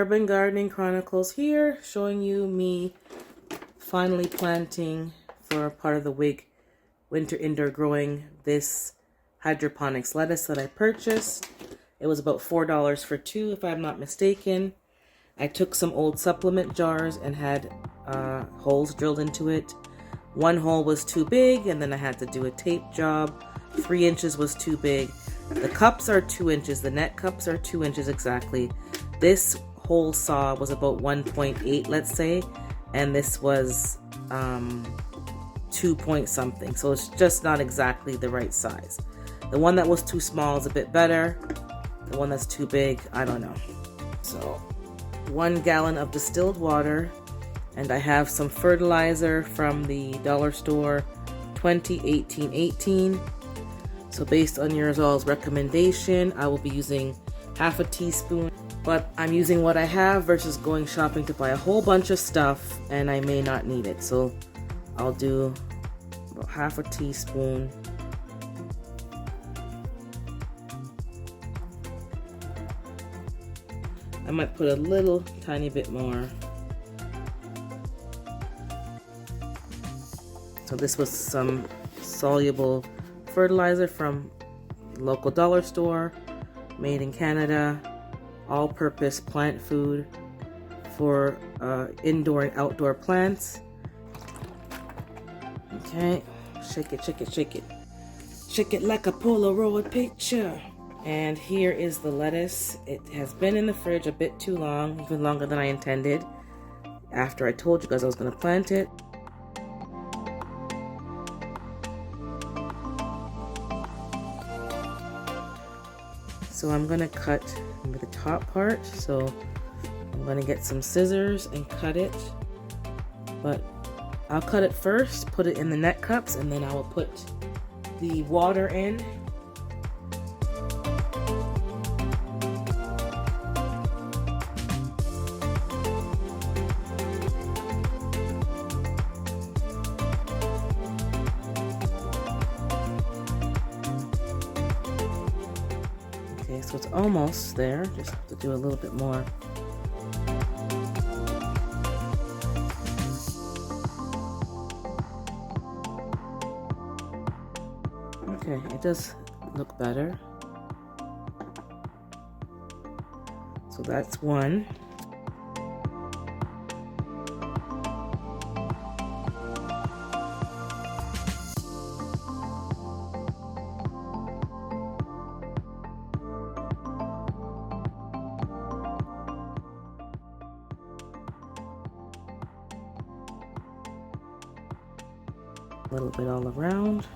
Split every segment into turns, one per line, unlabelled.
Urban Gardening Chronicles here, showing you me finally planting for part of the WIG winter indoor growing this hydroponics lettuce that I purchased. It was about $4 for two, if I'm not mistaken. I took some old supplement jars and had holes drilled into it. One hole was too big, and then I had to do a tape job. 3 inches was too big. The cups are 2 inches. The net cups are 2 inches exactly. This hole saw was about 1.8, let's say, and this was 2 point something. So it's just not exactly the right size. The one that was too small is a bit better. The one that's too big, I don't know. So 1 gallon of distilled water, and I have some fertilizer from the dollar store, 20-18-18. So based on your all's recommendation, I will be using half a teaspoon, but I'm using what I have versus going shopping to buy a whole bunch of stuff and I may not need it. So I'll do about half a teaspoon. I might put a little tiny bit more. So this was some soluble fertilizer from local dollar store, made in Canada, all-purpose plant food for indoor and outdoor plants. Okay, shake it, shake it, shake it. Shake it like a Polaroid picture. And here is the lettuce. It has been in the fridge a bit too long, even longer than I intended, after I told you guys I was going to plant it. So I'm going to cut the top part. So I'm going to get some scissors and cut it. But I'll cut it first, put it in the net cups, and then I will put the water in. Okay, so it's almost there. Just have to do a little bit more. Okay, it does look better. So that's one. A little bit all around,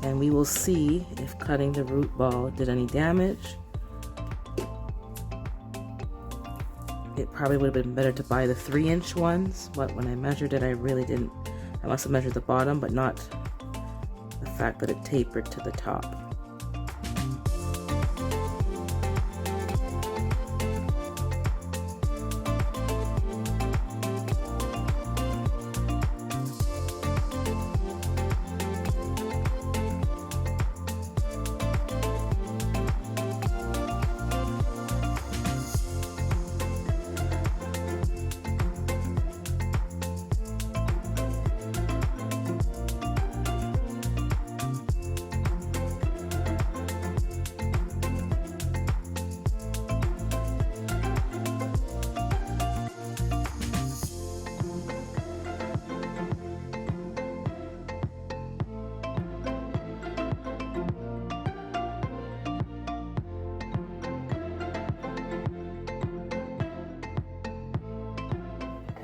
and we will see if cutting the root ball did any damage. It probably would have been better to buy the 3-inch ones, but when I measured it, I really didn't. I must have measured the bottom, but not the fact that it tapered to the top.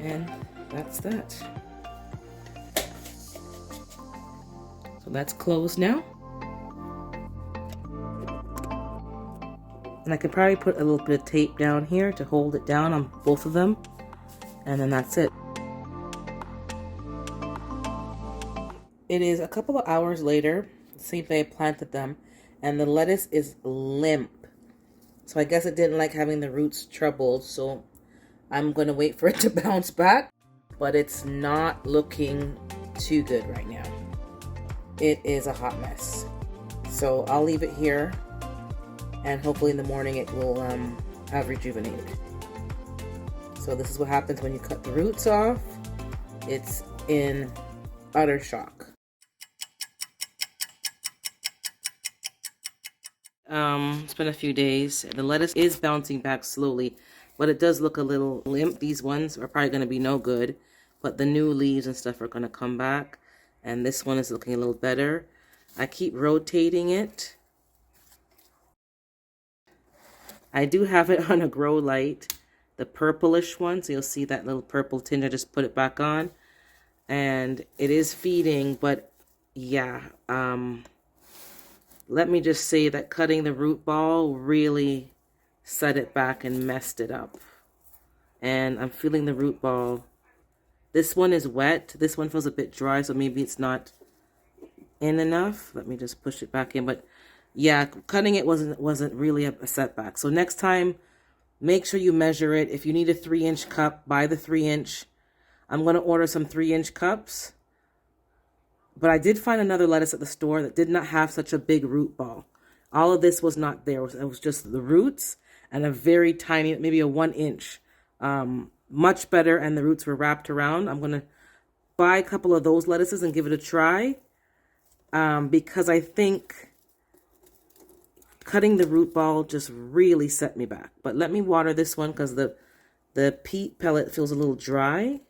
And that's that. So that's closed now. And I could probably put a little bit of tape down here to hold it down on both of them. And then that's it. It is a couple of hours later, the same day I planted them, and the lettuce is limp. So I guess it didn't like having the roots troubled, so I'm going to wait for it to bounce back, but it's not looking too good right now. It is a hot mess. So I'll leave it here and hopefully in the morning it will have rejuvenated. So this is what happens when you cut the roots off. It's in utter shock. It's been a few days. The lettuce is bouncing back slowly, but it does look a little limp. These ones are probably going to be no good, but the new leaves and stuff are going to come back, and this one is looking a little better. I keep rotating it. I do have it on a grow light, the purplish one, so you'll see that little purple tinge. I just put it back on, and it is feeding, but yeah, let me just say that cutting the root ball really set it back and messed it up. And I'm feeling the root ball. This one is wet. This one feels a bit dry, so maybe it's not in enough. Let me just push it back in. But yeah, cutting it wasn't really a setback. So next time, make sure you measure it. If you need a 3-inch cup, buy the 3-inch. I'm going to order some 3-inch cups. But I did find another lettuce at the store that did not have such a big root ball. All of this was not there. It was just the roots and a very tiny, maybe a 1-inch. Much better, and the roots were wrapped around. I'm going to buy a couple of those lettuces and give it a try. Because I think cutting the root ball just really set me back. But let me water this one because the peat pellet feels a little dry.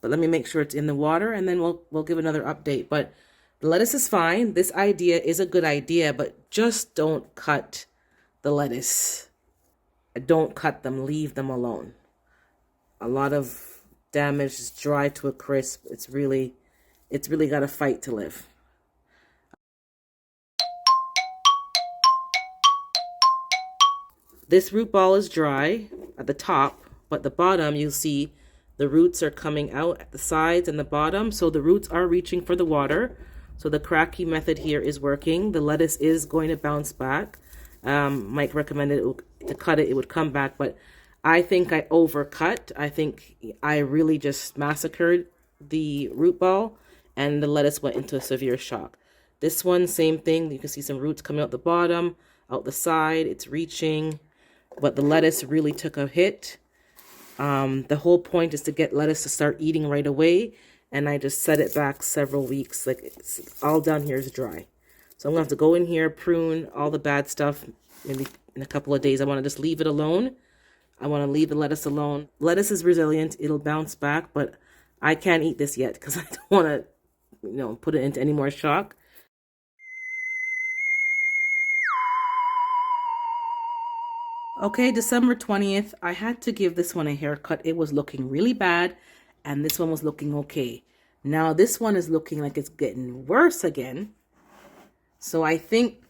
But let me make sure it's in the water, and then we'll give another update. But the lettuce is fine. This idea is a good idea, but just don't cut the lettuce. Don't cut them. Leave them alone. A lot of damage is dry to a crisp. It's really got to fight to live. This root ball is dry at the top, but the bottom you'll see the roots are coming out at the sides and the bottom, so the roots are reaching for the water. So the cracky method here is working. The lettuce is going to bounce back. Mike recommended to cut it, it would come back, but I think I overcut. I think I really just massacred the root ball, and the lettuce went into a severe shock. This one, same thing. You can see some roots coming out the bottom, out the side. It's reaching, but the lettuce really took a hit. The whole point is to get lettuce to start eating right away, and I just set it back several weeks. Like, it's all down here is dry. So I'm going to have to go in here, prune all the bad stuff. Maybe in a couple of days, I want to just leave it alone. I want to leave the lettuce alone. Lettuce is resilient. It'll bounce back, but I can't eat this yet because I don't want to, put it into any more shock. Okay, December 20th, I had to give this one a haircut. It was looking really bad, and this one was looking okay. Now this one is looking like it's getting worse again. So I think,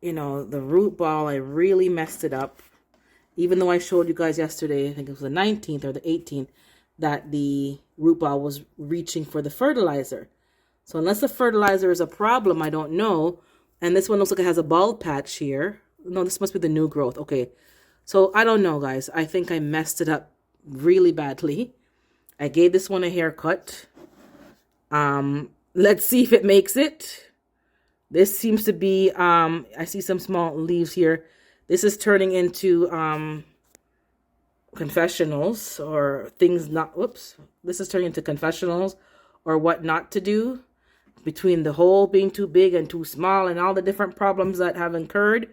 the root ball, I really messed it up. Even though I showed you guys yesterday, I think it was the 19th or the 18th, that the root ball was reaching for the fertilizer. So unless the fertilizer is a problem, I don't know. And this one looks like it has a bald patch here. No, this must be the new growth. Okay. So I don't know, guys. I think I messed it up really badly. I gave this one a haircut. Let's see if it makes it. This seems to be, I see some small leaves here. This is turning into confessionals or things not, whoops. This is turning into confessionals or what not to do between the hole being too big and too small and all the different problems that have occurred.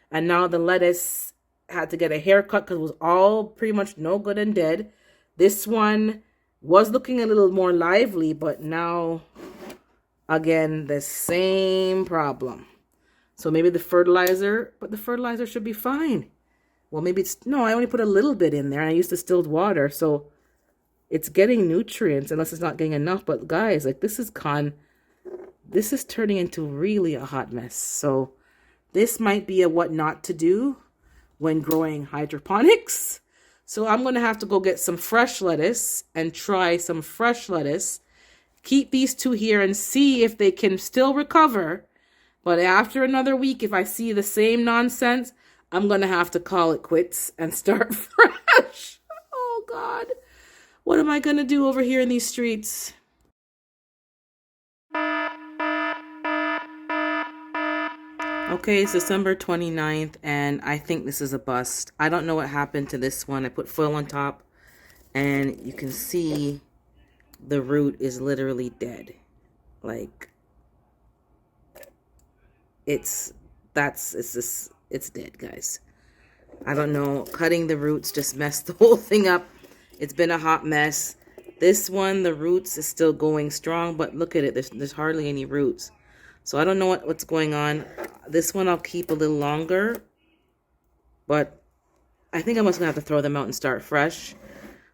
And now the lettuce had to get a haircut because it was all pretty much no good and dead. This one was looking a little more lively, but now, again, the same problem. So maybe the fertilizer, but the fertilizer should be fine. Well, maybe it's, no, I only put a little bit in there. And I used distilled water, so it's getting nutrients unless it's not getting enough. But guys, like this is turning into really a hot mess. So this might be a what not to do when growing hydroponics. So I'm going to have to go get some fresh lettuce and try some fresh lettuce. Keep these two here and see if they can still recover. But after another week, if I see the same nonsense, I'm going to have to call it quits and start fresh. Oh, God. What am I going to do over here in these streets? Okay, it's December 29th, and I think this is a bust. I don't know what happened to this one. I put foil on top, and you can see the root is literally dead. Like, it's dead, guys. I don't know. Cutting the roots just messed the whole thing up. It's been a hot mess. This one, the roots is still going strong, but look at it. There's hardly any roots. So I don't know what's going on. This one I'll keep a little longer, but I think I'm just gonna have to throw them out and start fresh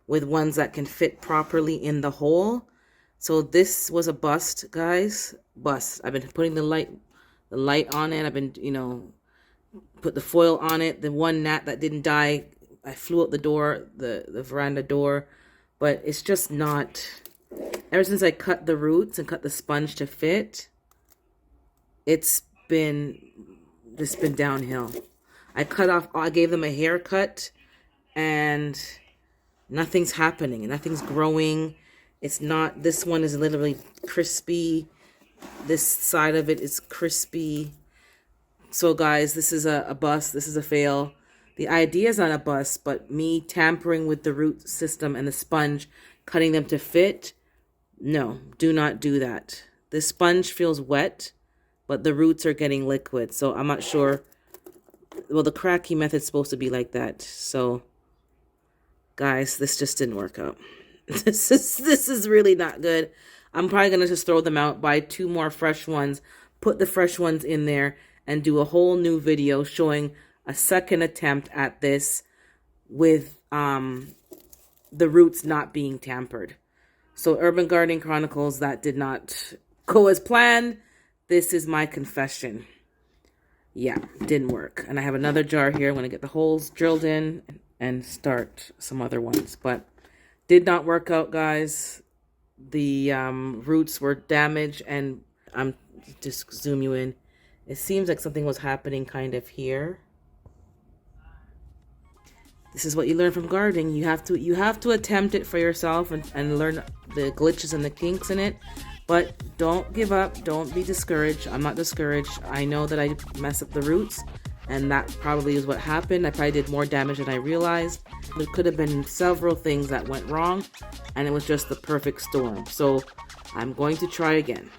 with ones that can fit properly in the hole. So this was a bust, guys. Bust. I've been putting the light on it. I've been, put the foil on it. The one gnat that didn't die, I flew out the door, the veranda door, but it's just not. Ever since I cut the roots and cut the sponge to fit, it's been downhill. I gave them a haircut, and nothing's happening. Nothing's growing. It's not, this one is literally crispy. This side of it is crispy. So guys, this is a bust. This is a fail. The idea is not a bust, but me tampering with the root system and the sponge, cutting them to fit. No, do not do that. The sponge feels wet, but the roots are getting liquid. So I'm not sure. Well, the cracky method's supposed to be like that. So guys, this just didn't work out. This is really not good. I'm probably going to just throw them out, buy 2 more fresh ones, put the fresh ones in there, and do a whole new video showing a second attempt at this with the roots not being tampered. So Urban Gardening Chronicles, that did not go as planned. This is my confession. Yeah, didn't work. And I have another jar here. I'm going to get the holes drilled in and start some other ones. But did not work out, guys. The roots were damaged, and I'm just zoom you in. It seems like something was happening kind of here. This is what you learn from gardening. You have to attempt it for yourself and learn the glitches and the kinks in it. But don't give up. Don't be discouraged. I'm not discouraged. I know that I messed up the roots, and that probably is what happened. I probably did more damage than I realized. There could have been several things that went wrong, and it was just the perfect storm. So I'm going to try again.